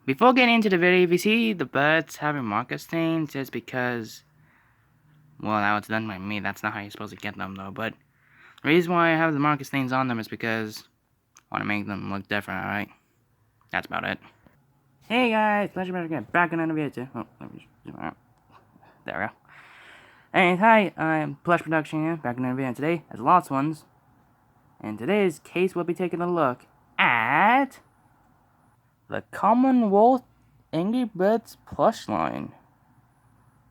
Before getting into the video, if you see the birds having marker stains, it's because, well, that was done by me. That's not how you're supposed to get them, though. But the reason why I have the marker stains on them is because I want to make them look different, alright? That's about it. Hey guys, pleasure again. Back in another video too. Oh, let me zoom out. There we go. Anyways, hi, I'm Plush Production here, back in another video today, as Lost Ones. In today's case, we'll be taking a look at the Commonwealth Angry Birds plush line.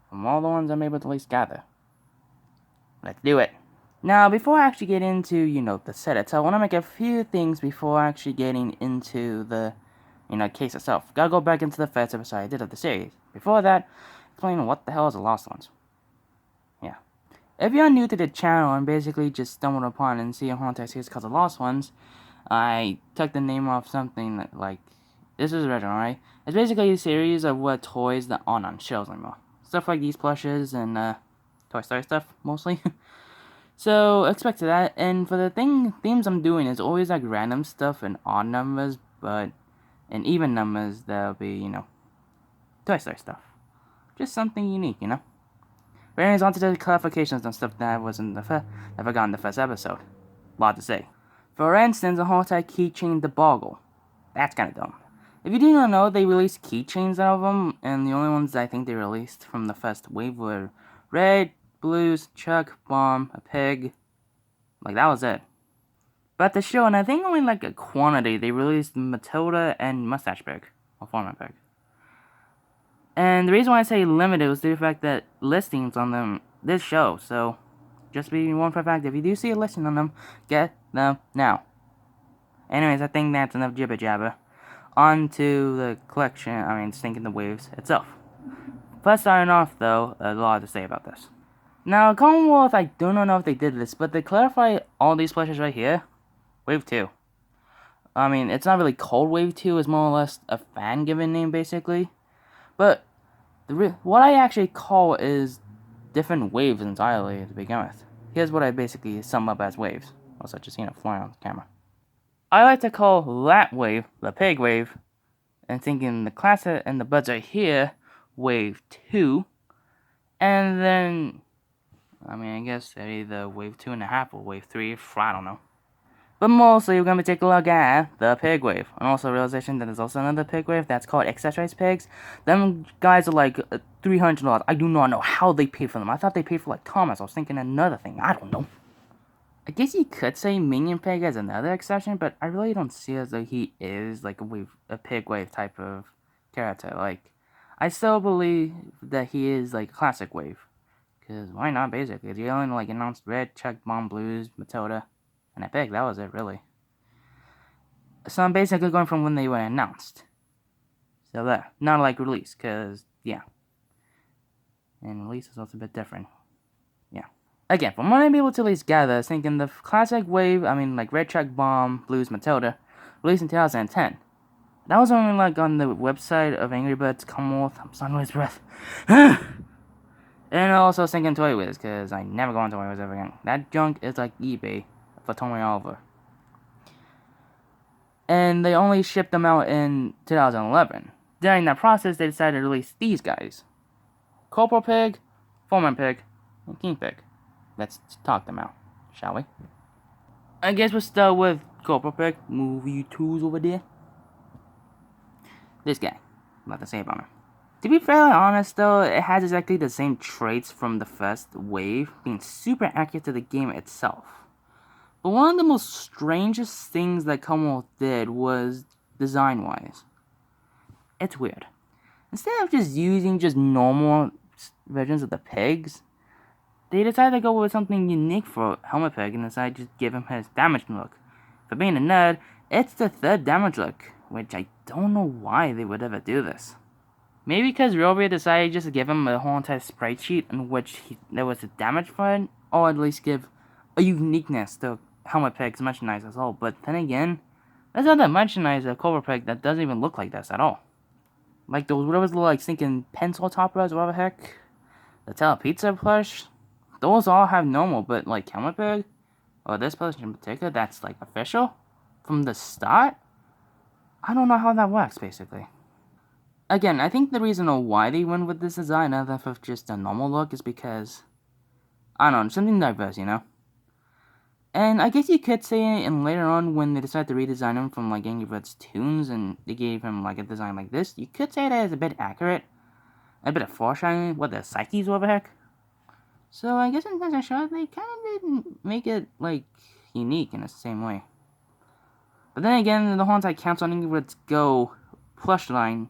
From all the ones I'm able to at least gather. Let's do it. Now, before I actually get into, the set itself, I want to make a few things before actually getting into the, case itself. Gotta go back into the first episode I did of the series. Before that, explain what the hell is the Lost Ones. Yeah. If you're new to the channel and basically just stumbled upon and see a haunted series called The Lost Ones, I took the name off something that, this is original, right? It's basically a series of what toys that aren't on shelves anymore. Stuff like these plushes and Toy Story stuff, mostly. So, expect that. And for the themes I'm doing is always like random stuff and odd numbers, but in even numbers, there'll be, Toy Story stuff. Just something unique, But anyways, on to the clarifications on stuff that was in the I forgot in the first episode. Lot to say. For instance, a haunted keychain debacle. That's kind of dumb. If you do not know, they released keychains out of them, and the only ones I think they released from the first wave were red, blues, chuck, bomb, a pig. That was it. But the show, and I think only a quantity, they released Matilda and Mustache Pig, or Former Pig. And the reason why I say limited was the fact that listings on them, this show, so just be warned for a fact, if you do see a listing on them, get them now. Anyways, I think that's enough jibber jabber. On to the collection, Stinking the Waves itself. First starting off though, a lot to say about this. Now, Commonwealth, I do not know if they did this, but to clarify all these plushes right here, Wave 2. It's not really called Wave 2, it's more or less a fan-given name, basically. But, what I actually call is different waves entirely to begin with. Here's what I basically sum up as waves, or such as, flying on the camera. I like to call that wave the pig wave, and thinking the classic and the buds are here, Wave 2, and then, I guess they're either Wave 2.5 or Wave 3, I don't know. But mostly, we're going to take a look at the pig wave. And also a realization that there's also another pig wave that's called accessorized pigs. Them guys are like $300. I do not know how they paid for them. I thought they paid for Thomas. I was thinking another thing. I don't know. I guess you could say Minion Pig as another exception, but I really don't see as though he is a pig wave type of character. I still believe that he is classic wave. Because why not, basically? They only announced Red, Chuck, Bomb, Blues, Matilda, and a pig. That was it, really. So I'm basically going from when they were announced. So there. Not release, because, yeah. And release is also a bit different. Yeah. Again, from what I'm able to at least gather, I was thinking the classic wave, Red Chuck, Bomb, Blues, Matilda, released in 2010. That was only on the website of Angry Birds Commonwealth. I'm starting to lose breath. And I also was thinking Toy Wiz, because I never go on Toy Wiz ever again. That junk is like eBay for Tommy Oliver. And they only shipped them out in 2011. During that process, they decided to release these guys. Corporal Pig, Foreman Pig, and King Pig. Let's talk them out, shall we? I guess we'll start with Corporal Pig. Movie 2's over there. This guy. What to say about him. To be fairly honest though, it has exactly the same traits from the first wave, being super accurate to the game itself. But one of the most strangest things that Commonwealth did was design-wise. It's weird. Instead of just using normal versions of the pigs, they decided to go with something unique for Helmet Pig and decided to just give him his damaged look. For being a nerd, it's the third damage look, which I don't know why they would ever do this. Maybe because Robia decided just to give him a whole entire sprite sheet in which there was a damage for it, or at least give a uniqueness to Helmet Pig's merchandise as well. But then again, there's other merchandise of Cobra Pig that doesn't even look like this at all. Those whatever stinking pencil toppers, whatever the heck. The Telepizza plush, those all have normal, but Helmet Pig, or this plush in particular, that's official from the start. I don't know how that works basically. again, I think the reason why they went with this design other than just a normal look is because, I don't know, something diverse, you know? And I guess you could say, and later on when they decided to redesign him from like Angry Birds tunes and they gave him like a design like this, you could say that is a bit accurate, a bit of foreshadowing what the psyches were the heck. So I guess in terms of shot, they kind of didn't make it like unique in the same way. But then again, the whole entire Council on Angry Birds Go plush line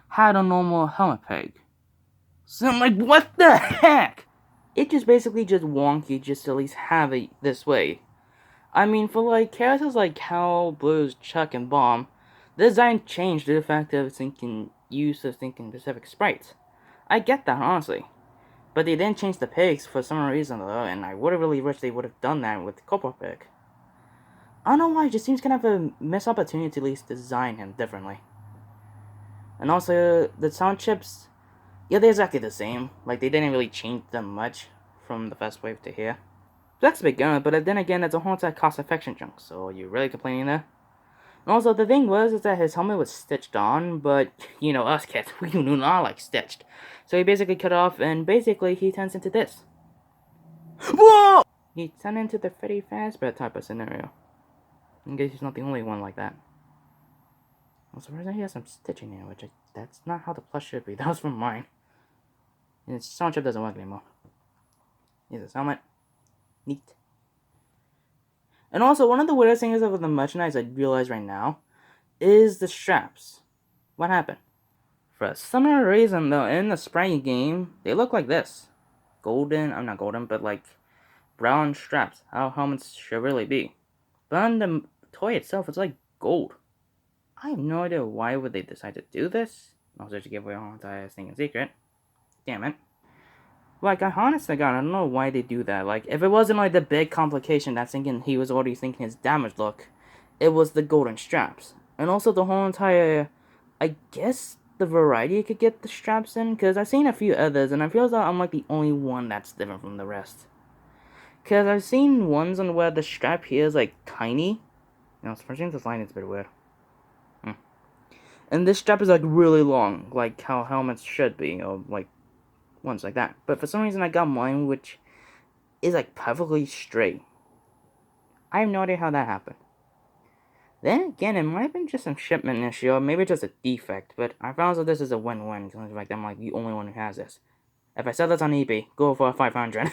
had a normal helmet peg. So I'm like, what the heck? It just basically just wonky just to at least have it this way. I mean, for like characters like Cal, Blues, Chuck, and Bomb, the design changed due to the fact of thinking use of thinking specific sprites. I get that, honestly. But they didn't change the pigs for some reason though, and I would've really wished they would have done that with the Cobra Pig. I don't know why, it just seems kind of a missed opportunity to at least design him differently. And also, the sound chips, yeah, they're exactly the same. Like, they didn't really change them much from the first wave to here. That's a bit good, but then again, it's a whole entire cost-effection chunk, so are you really complaining there? And also, the thing is that his helmet was stitched on, but, you know, us kids, we do not like stitched. So he basically cut off, and basically he turns into this. Whoa! He turned into the Freddy Fazbear type of scenario. I guess he's not the only one like that. I'm surprised that he has some stitching here, that's not how the plush should be. That was from mine. And his sound chip doesn't work anymore. Here's his helmet. Neat. And also, one of the weirdest things of the merchandise I realize right now is the straps. What happened? For some reason, though, in the Sprite game, they look like this. Golden, I'm not golden, but like brown straps. How helmets should really be. But on the toy itself, it's like gold. I have no idea why would they decide to do this. Also, to give away all entire thing in secret. Damn it. Like, I honestly God, I don't know why they do that. Like, if it wasn't like the big complication that's thinking he was already thinking his damage look, it was the golden straps. And also the whole entire, I guess, the variety you could get the straps in, because I've seen a few others, and I feel as though I'm like the only one that's different from the rest. Because I've seen ones on where the strap here is like tiny. You know, for some this line is a bit weird. And this strap is like really long, like how helmets should be, or like ones like that. But for some reason I got mine which is like perfectly straight. I have no idea how that happened. Then again, it might have been just some shipment issue, or maybe just a defect, but I found that this is a win-win, because like I'm like the only one who has this. If I sell this on eBay, go for 500.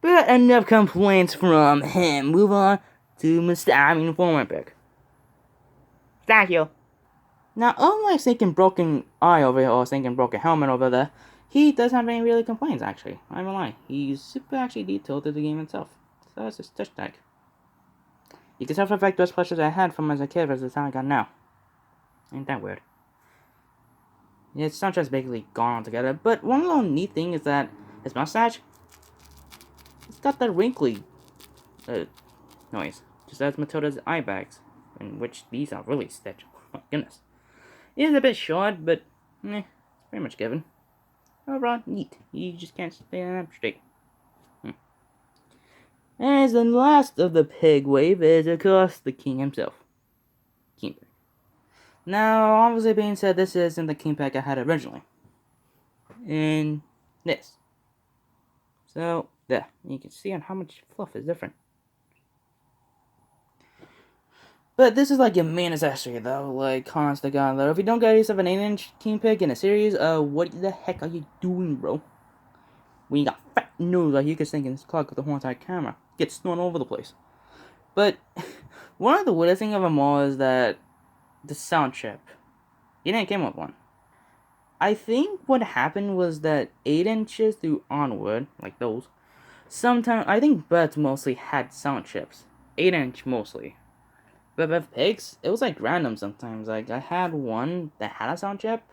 But enough complaints from him. Move on to Mr. Former pick. Thank you. Now, unlike thinking broken eye over here, or thinking broken helmet over there, he doesn't have any really complaints, actually. I'm not gonna lie. He's super actually detailed to the game itself. So that's his touch tag. You can tell for a fact those plushes I had from as a kid versus the time I got now. Ain't that weird? Yeah, it's not just basically gone altogether, but one little neat thing is that his mustache, it's got that wrinkly noise. Just as Matilda's eye bags, in which these are really stitched. Oh my goodness. It is a bit short, but it's pretty much given. Overall, neat. You just can't stay up straight. As the last of the pig wave is, of course, the king himself. King Pig. Now, obviously being said, this isn't the king pig I had originally. And this. So, there. You can see on how much fluff is different. But this is like your main accessory though, like, honest to God, though. If you don't get yourself an 8-inch king pig in a series, what the heck are you doing, bro? When you got fat nose like you can sink in this clock with the whole entire camera. Gets thrown all over the place. But, one of the weirdest things of them all is that the sound chip. He didn't come with one. I think what happened was that 8 inches through onward, like those, sometimes, I think birds mostly had sound chips. 8-inch mostly. But with pigs, it was like random sometimes. Like, I had one that had a sound chip,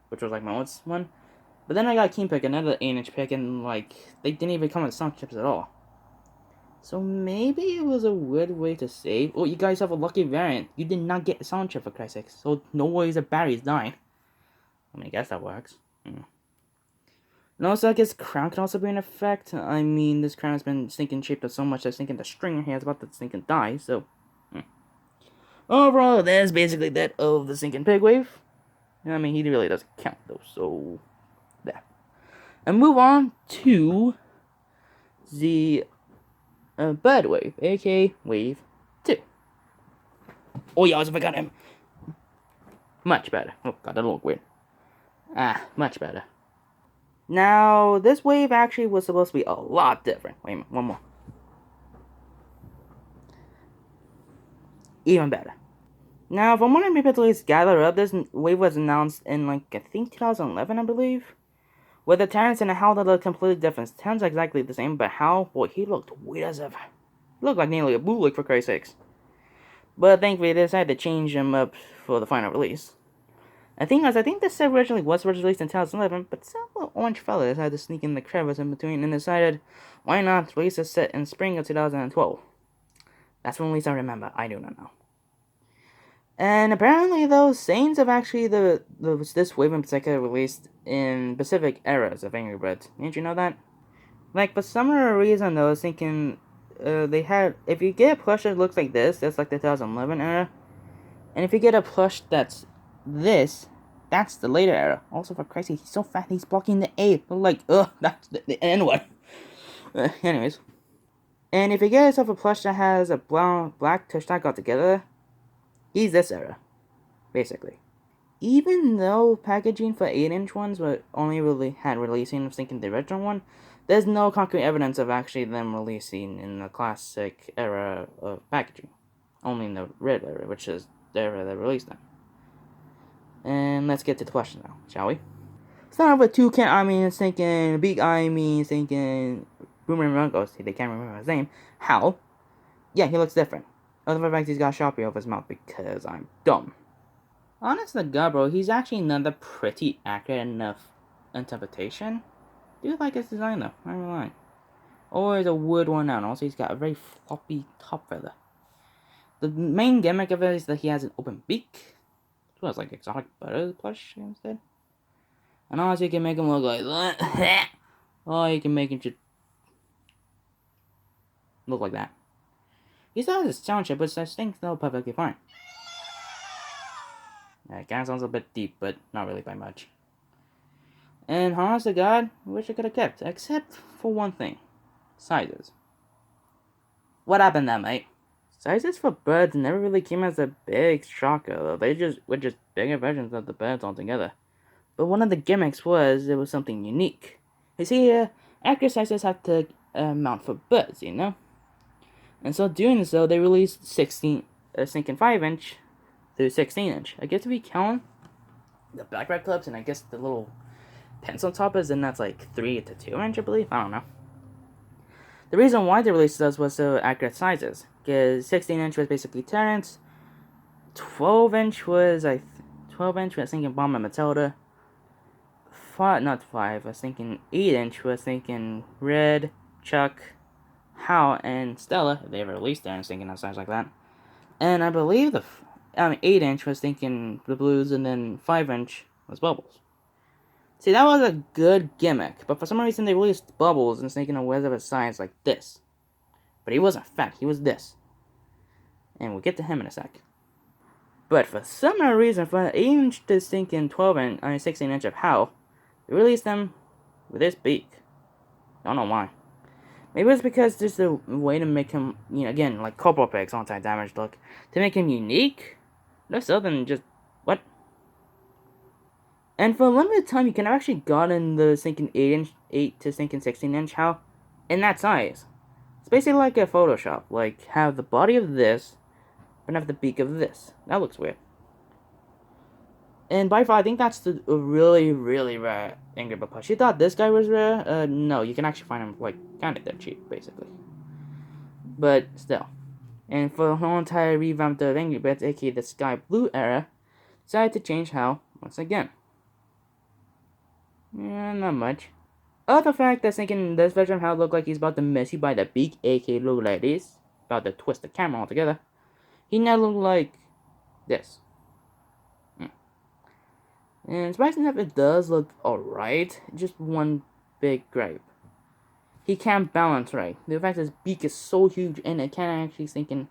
which was like my old one. But then I got a king pig, another 8-inch pig, and like, they didn't even come with sound chips at all. So maybe it was a weird way to save. Oh, you guys have a lucky variant. You did not get a sound chip for Christ's sake. So no worries if batteries dying. I mean, I guess that works. And also, I guess crown can also be an effect. I mean, this crown has been stinking shaped up so much that stinking the string here is about to stinking die, so... Overall, that's basically that of the sinking pig wave. I mean, he really doesn't count though, so there. And move on to the bird wave, aka wave 2. Oh yeah, I forgot him. Much better. Oh god, that look weird. Much better. Now, this wave actually was supposed to be a lot different. Wait a minute, one more. Even better. Now, from what I'm able to at least gather up, this wave was announced in, like, I think 2011, I believe. With the Terrence and how they look completely different. Terrence exactly the same, but how, boy, he looked weird as ever. He looked like nearly a bootleg, for Christ's sakes. But thankfully, they decided to change him up for the final release. I think this set originally was released in 2011, but some little orange fella decided to sneak in the crevice in between and decided, why not release a set in spring of 2012? That's when at least I remember. I do not know. And apparently, though, Saints have actually this wave in particular released in specific eras of Angry Birds. Didn't you know that? Like, for some reason, though, I was thinking they had, if you get a plush that looks like this, that's like the 2011 era. And if you get a plush that's this, that's the later era. Also, for Christ's sake, he's so fat, he's blocking the A. But like, that's the N one. Anyways. And if you get yourself a plush that has a black tush tag altogether, he's this era, basically. Even though packaging for 8-inch ones were only had releasing, I was thinking the original one, there's no concrete evidence of actually them releasing in the classic era of packaging. Only in the red era, which is the era they released them. And let's get to the question now, shall we? Start off with Toucan, thinking Big thinking Boomerang Runkos, they can't remember his name. How? Yeah, he looks different. Other than the fact he's got a Sharpie over his mouth because I'm dumb. Honest to God, bro, he's actually another pretty accurate enough interpretation. I do like his design though, I'm not lying. Always a wood one out, and also he's got a very floppy top feather. The main gimmick of it is that he has an open beak. So it's like exotic butter plush instead. And also you can make him look like that. Or you can make him just look like that. He still has his sound chip, but such things still perfectly fine. Yeah, it kind of sounds a bit deep, but not really by much. And honest to God, I wish I could have kept, except for one thing. Sizes. What happened there, mate? Sizes for birds never really came as a big shocker, though. They were just bigger versions of the birds altogether. But one of the gimmicks was it was something unique. You see, accurate sizes have to mount for birds, you know? And so doing so, they released 16, sinking 5-inch through 16-inch. I guess if we count the black red clips and I guess the little pencil toppers, then that's like 3 to 2-inch, I believe. I don't know. The reason why they released those was so accurate sizes, because 16-inch was basically Terrence, 12-inch was 12-inch was thinking Bomb and Matilda, not 5, I was thinking 8-inch was thinking Red, Chuck, Hal, and Stella, if they ever released that, I was thinking of size like that. And I believe 8-inch was thinking the Blues, and then 5-inch was Bubbles. See, that was a good gimmick, but for some reason they released Bubbles and thinking of Wizard of Science like this. But he wasn't fat, he was this. And we'll get to him in a sec. But for some reason, for 8-inch to thinking 12-inch, 16-inch of Hal, they released them with this beak. Don't know why. Maybe it's because there's a way to make him, again, like Corporal Pig's anti-damage look, to make him unique. No so than just, what? And for a limited time, you can have actually gotten the sinking 8 to sinking 16-inch Hal in that size. It's basically like a Photoshop, like have the body of this, but have the beak of this. That looks weird. And by far, I think that's the really, really rare Angry Bird plush. You thought this guy was rare? No, you can actually find him, like, kind of dead cheap, basically. But, still. And for the whole entire revamp of Angry Birds, aka the Sky Blue era, decided to change Hal once again. Yeah, not much. Other fact that's thinking this version of Hal looked like he's about to miss you by the beak, aka look like this. About to twist the camera altogether. He now looked like this. And surprisingly enough, it does look alright. Just one big gripe. He can't balance right. The fact his beak is so huge and it can't actually sink and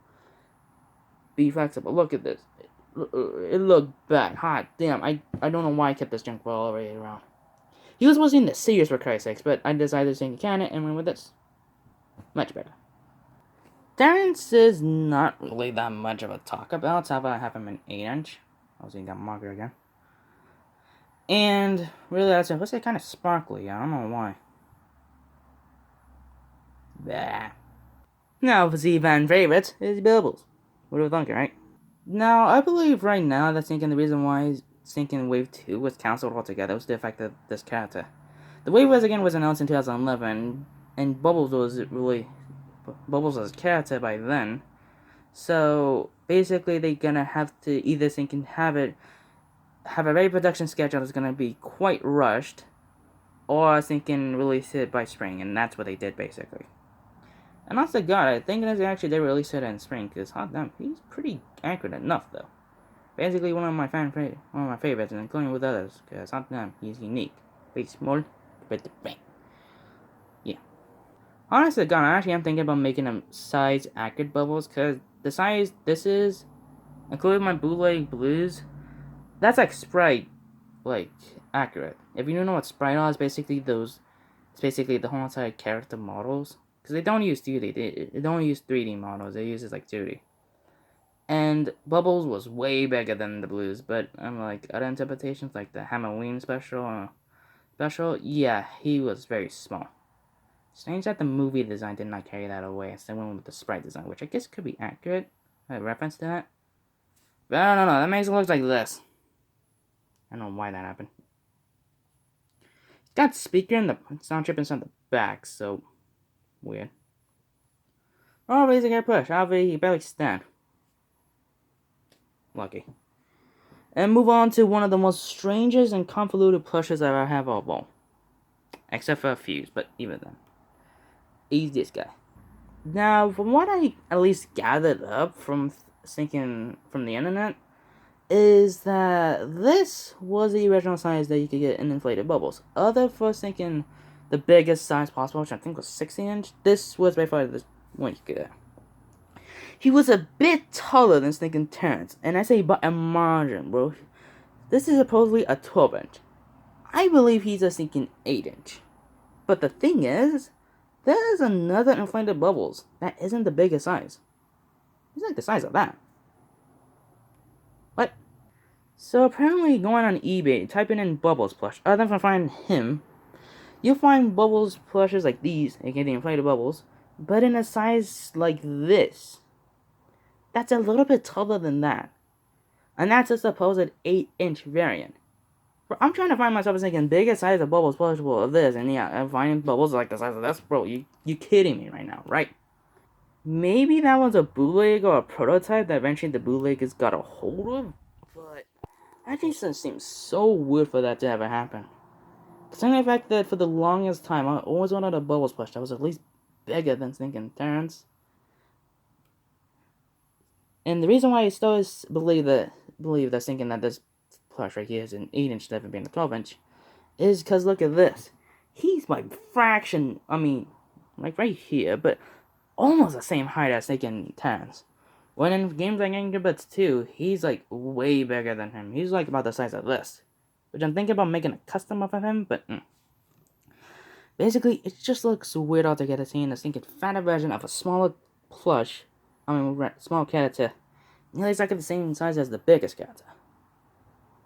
be flexible. Look at this. it looked bad. Hot damn, I don't know why I kept this junk ball already around. He was supposed to be in the series for Christ's sakes, but I decided to sing canon and went with this. Much better. Terrence is not really that much of a talk about, so I have him in 8-inch. I was got marker again. And really, that's it. Let's say kind of sparkly. I don't know why. Bah. Now, for the fan favorite is Bubbles. What do you think, right? Now, I believe right now that's thinking the reason why Sinking Wave 2 was cancelled altogether was the effect of this character. The Wave was announced in 2011, and Bubbles was a character by then. So basically, they're gonna have to either have a very production schedule that's gonna be quite rushed, or thinking release it by spring, and that's what they did basically. And honest to God, I think they actually did release it in spring, because hot damn, he's pretty accurate enough though. Basically, one of my favorites, and including with others, because hot damn, he's unique. Very small, but the bang. Yeah. Honestly, God, I actually am thinking about making them size accurate bubbles, because the size this is, including my bootleg blues, that's like sprite, like, accurate. If you don't know what sprite are, it's basically the whole entire character models. Because they don't use 2D, they don't use 3D models, they use like 2D. And Bubbles was way bigger than the blues, but like other interpretations, like the Halloween special, yeah, he was very small. Strange that the movie design did not carry that away, instead went with the sprite design, which I guess could be accurate, a reference to that. But I don't know, that makes it look like this. I don't know why that happened. It's got speaker in the sound chip inside the back, so weird. Oh, raising air push. Obviously, he barely stand. Lucky. And move on to one of the most strangest and convoluted plushes I ever have of all. Except for a few, but even then. He's this guy. Now, from what I at least gathered up from thinking from the internet, is that this was the original size that you could get in inflated bubbles. Other for thinking the biggest size possible, which I think was 60-inch, this was by far the one you could get. He was a bit taller than Stinking Terrence, and I say by a margin, bro. This is supposedly a 12-inch. I believe he's a stinking 8-inch. But the thing is, there's another inflated bubbles that isn't the biggest size. He's like the size of that. What? So apparently going on eBay, typing in Bubbles plush, other than finding him, you'll find Bubbles plushes like these, aka the inflated bubbles, but in a size like this. That's a little bit taller than that. And that's a supposed 8-inch variant. Bro, I'm trying to find myself thinking biggest size of Bubbles possible of this, and yeah, I'm finding Bubbles like the size of this. Bro, you kidding me right now, right? Maybe that was a bootleg or a prototype that eventually the bootleggers got a hold of, but that just seems so weird for that to ever happen. Considering the fact that for the longest time, I always wanted a Bubbles plush that was at least bigger than Stinking Terrence. And the reason why I still believe that thinking that this plush right here is an 8-inch instead of being a 12-inch is because look at this. He's by fraction, I mean, like right here, but almost the same height as Stinking Terrence. When in games like Angry Birds 2, he's like way bigger than him. He's like about the size of this. Which I'm thinking about making a custom of him, but basically, it just looks weird altogether seeing a stinking fatter version of a smaller plush. Small character. Nearly exactly the same size as the biggest character.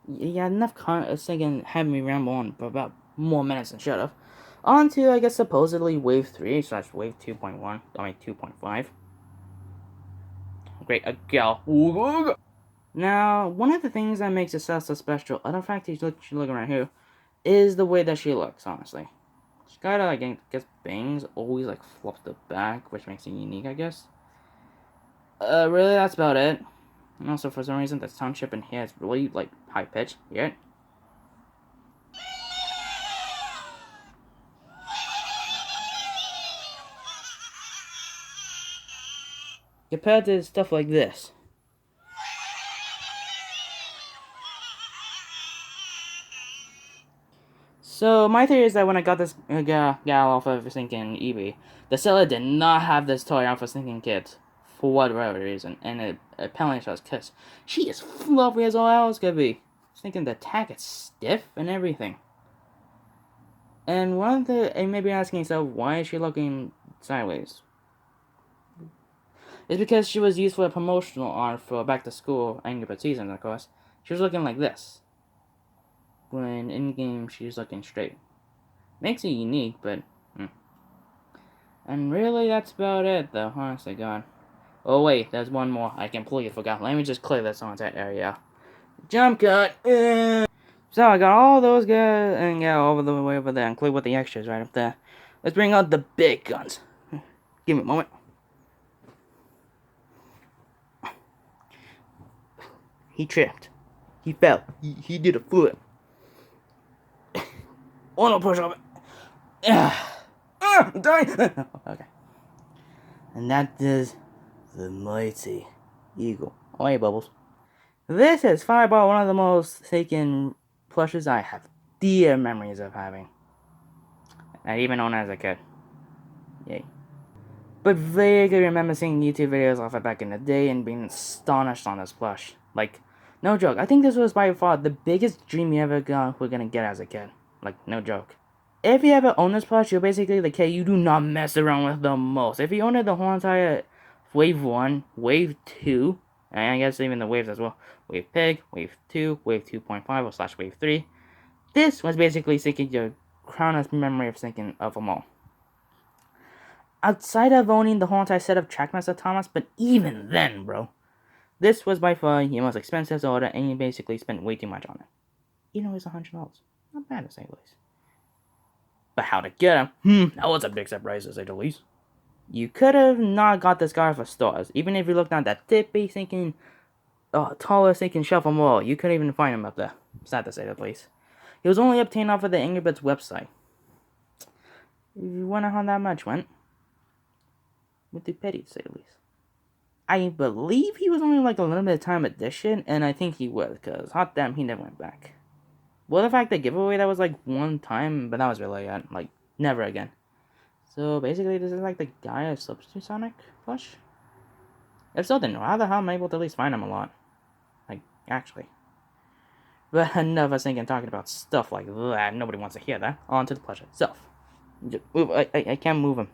Yeah, enough thinking having me ramble on for about more minutes than should have. On to, I guess, supposedly Wave 3 / Wave 2.1. I mean, 2.5. Great, a gal. Now, one of the things that makes Cecile so special, other fact she's looking right here, is the way that she looks, honestly. She got, like, I guess, bangs, always, like, flops the back, which makes it unique, I guess. Really, that's about it. And also, for some reason, the sound chip in here is really, like, high-pitched. Hear it? Compared to stuff like this. So, my theory is that when I got this gal off of Sinking eBay, the seller did not have this toy out for Sinking Kids. for whatever reason, and it apparently shows kiss. She is fluffy as all else could be. I was thinking the tack is stiff and everything. And maybe asking yourself, why is she looking sideways? It's because she was used for a promotional art for back to school Angry Birds season, of course. She was looking like this. When in game, she's looking straight. Makes it unique, but. And really, that's about it, though, honestly, God. Oh, wait, there's one more. I completely forgot. Let me just clear this on that area. Jump cut! So, I got all those guys and got all the way over there, including with the extras right up there. Let's bring out the big guns. Give me a moment. He tripped. He fell. He did a flip. Oh, no, push up. I'm dying. Okay. And that is the mighty eagle. Oh, hey, Bubbles. This is Fireball, one of the most taken plushes I have dear memories of having. I even owned as a kid. Yay. But vaguely remember seeing YouTube videos of it back in the day and being astonished on this plush. Like, no joke. I think this was by far the biggest dream you ever were gonna get as a kid. Like, no joke. If you ever own this plush, you're basically the kid you do not mess around with the most. If you owned the whole entire Wave 1, Wave 2, and I guess even the waves as well. Wave Pig, Wave 2, Wave 2.5, or slash Wave 3. This was basically thinking your crownest memory of thinking of them all. Outside of owning the whole entire set of Trackmaster Thomas, but even then, bro. This was by far your most expensive order, and you basically spent way too much on it. Even though it was $100. Not bad to say the least. But how to get him? That was a big surprise to say the least. You could have not got this guy for stars. Even if you looked down that tippy thinking, tallest thinking shelf on the wall, you couldn't even find him up there. Sad to say the least. He was only obtained off of the Angry Birds website. You wonder how that much went? With the petty, to say the least. I believe he was only like a limited time edition, and I think he was, because hot damn, he never went back. Well, the fact that giveaway, that was like one time, but that was really it. Like, never again. So, basically, this is like the Gaia Substitute Sonic plush? If so, then how the hell am I able to at least find him a lot? Like, actually. But enough of us thinking talking about stuff like that. Nobody wants to hear that. On to the plush itself. Just move. I can't move him.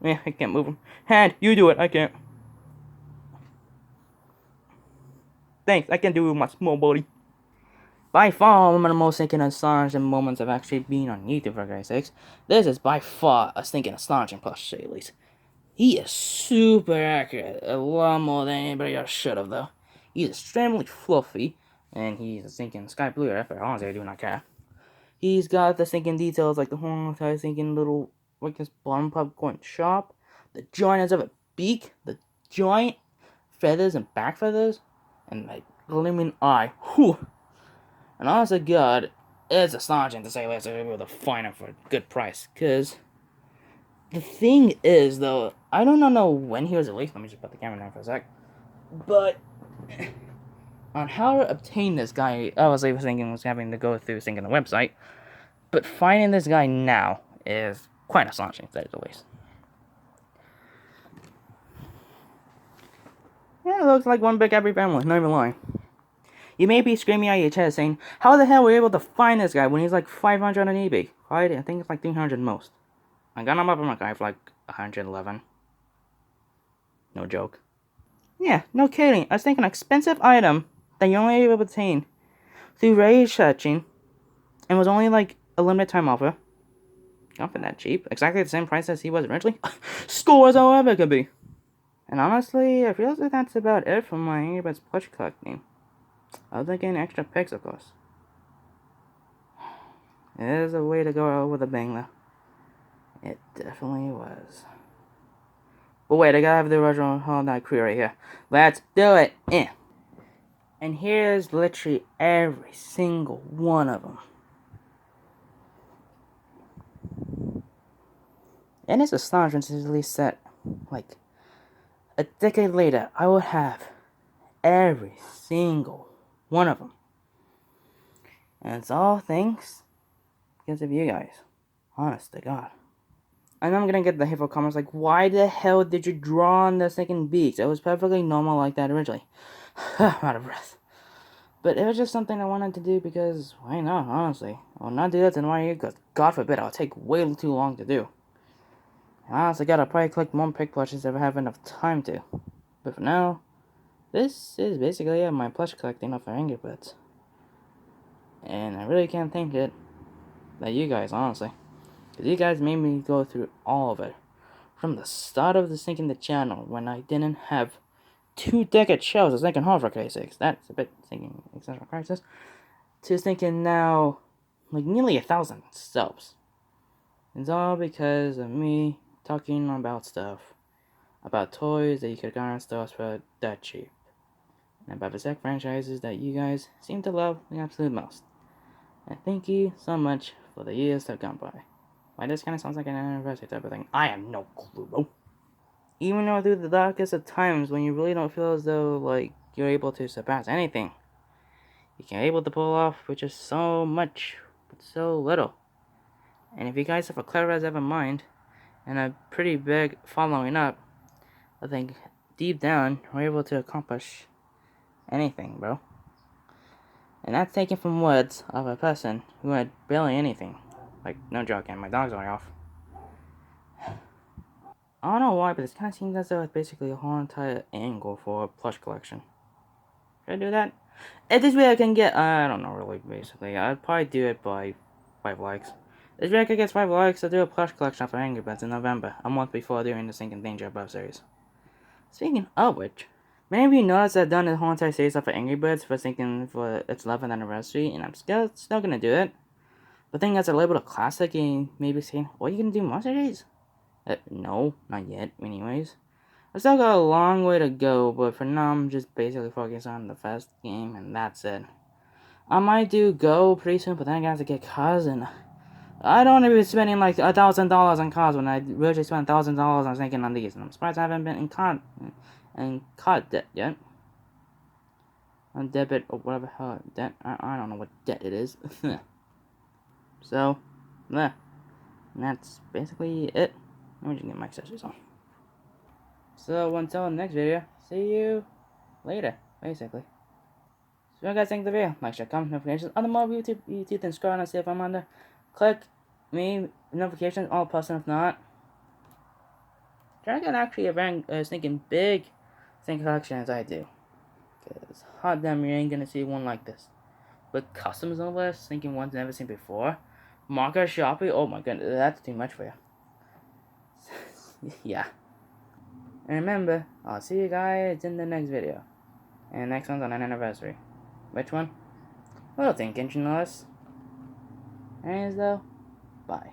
Yeah, I can't move him. Hand, you do it. I can't. Thanks, I can do it with my small body. By far, one of the most thinking astonishing moments I've actually been on YouTube, for Christ's sakes. This is by far a stinking astonishing plush, at least. He is super accurate. A lot more than anybody else should have, though. He's extremely fluffy, and he's a stinking sky blue, but honestly, I do not care. He's got the stinking details, like the whole entire stinking little, like this bottom pub going sharp, the joints of a beak, the giant feathers and back feathers, and like gleaming eye. Whew. And honest to God, it's astonishing to say let's be able to find him for a good price. Cause the thing is, though, I don't know when he was released. Let me just put the camera down for a sec. But on how to obtain this guy, I was having to go through thinking the website. But finding this guy now is quite astonishing, to say the least. Yeah, it looks like one big happy family, not even lying. You may be screaming out your chest saying, how the hell were you able to find this guy when he's like 500 on eBay? I think it's like 300 most. I got him up on my guy for like 111. No joke. Yeah, no kidding. I was thinking an expensive item that you only able to obtain through raid searching and was only like a limited time offer. Not for that cheap. Exactly the same price as he was originally. Scores however it could be. And honestly, I feel like that's about it for my Angry Birds plush collecting. Other than getting extra picks, of course. It is a way to go out with a bang, though. It definitely was. But wait, I gotta have the original Hollow Knight crew right here. Let's do it! And here's literally every single one of them. And it's astonishing to at least that, like, a decade later, I would have every single one of them. And it's all thanks because of you guys. Honest to God. And I'm gonna get the hateful comments like, why the hell did you draw on the second beaks? It was perfectly normal like that originally. I'm out of breath. But it was just something I wanted to do because, why not, honestly? I will not do that in 1 year because, God forbid, it'll take way too long to do. And honestly, God, I'll probably collect more pick plushes if I have enough time to. But for now, this is basically my plush collecting of Angry Birds. And I really can't thank it that you guys, honestly. Because you guys made me go through all of it. From the start of this thing in the channel, when I didn't have 2 decade shows, I was thinking hard for Christ's sakes. That's a bit thinking existential crisis. To thinking now, like nearly 1,000 subs. It's all because of me talking about stuff. About toys that you could garner stores for that cheap. And about the exact franchises that you guys seem to love the absolute most. And thank you so much for the years that have gone by. Why this kind of sounds like an anniversary type of thing, I have no clue. Even though through the darkest of times when you really don't feel as though like you're able to surpass anything, you can able to pull off with just so much with so little. And if you guys have a clever as ever mind and a pretty big following up, I think deep down we're able to accomplish anything, bro. And that's taken from words of a person who had barely anything. Like, no joking, my dog's going off. I don't know why, but this kind of seems as though it's basically a whole entire angle for a plush collection. Should I do that? If this way I can get, I don't know really, basically. I'd probably do it by 5 likes. This way I could get 5 likes, I'll do a plush collection for Angry Birds in November, a month before doing the Sinking Danger Above series. Speaking of which, many of you noticed I've done the whole entire series of Angry Birds for Sinking for its 11th anniversary, and I'm still gonna do it. The thing is, I labeled a classic and maybe saying, what are you gonna do more series? No, not yet, anyways. I still got a long way to go, but for now I'm just basically focused on the first game, and that's it. I might do Go pretty soon, but then I got to get cars, and I don't want to be spending like $1,000 on cars when I really spent $1,000 on thinking on these, and I'm surprised I haven't been in car debt yet. On debit or whatever the hell debt, I don't know what debt it is. So, yeah, and that's basically it. Let me just get my accessories on. So until the next video, see you later, basically. So you guys think of the video, like, share, comment, notifications on the more YouTube and scroll and see if I'm on there. Click me, notifications, all plus, and if not, try to get actually a very stinking big thing collection as I do. Because hot damn, you ain't gonna see one like this. With customs on the list, thinking one's never seen before. Market Shopee, oh my goodness, that's too much for you. Yeah. And remember, I'll see you guys in the next video. And next one's on an anniversary. Which one? Well, think, engineers. Anyways though, bye.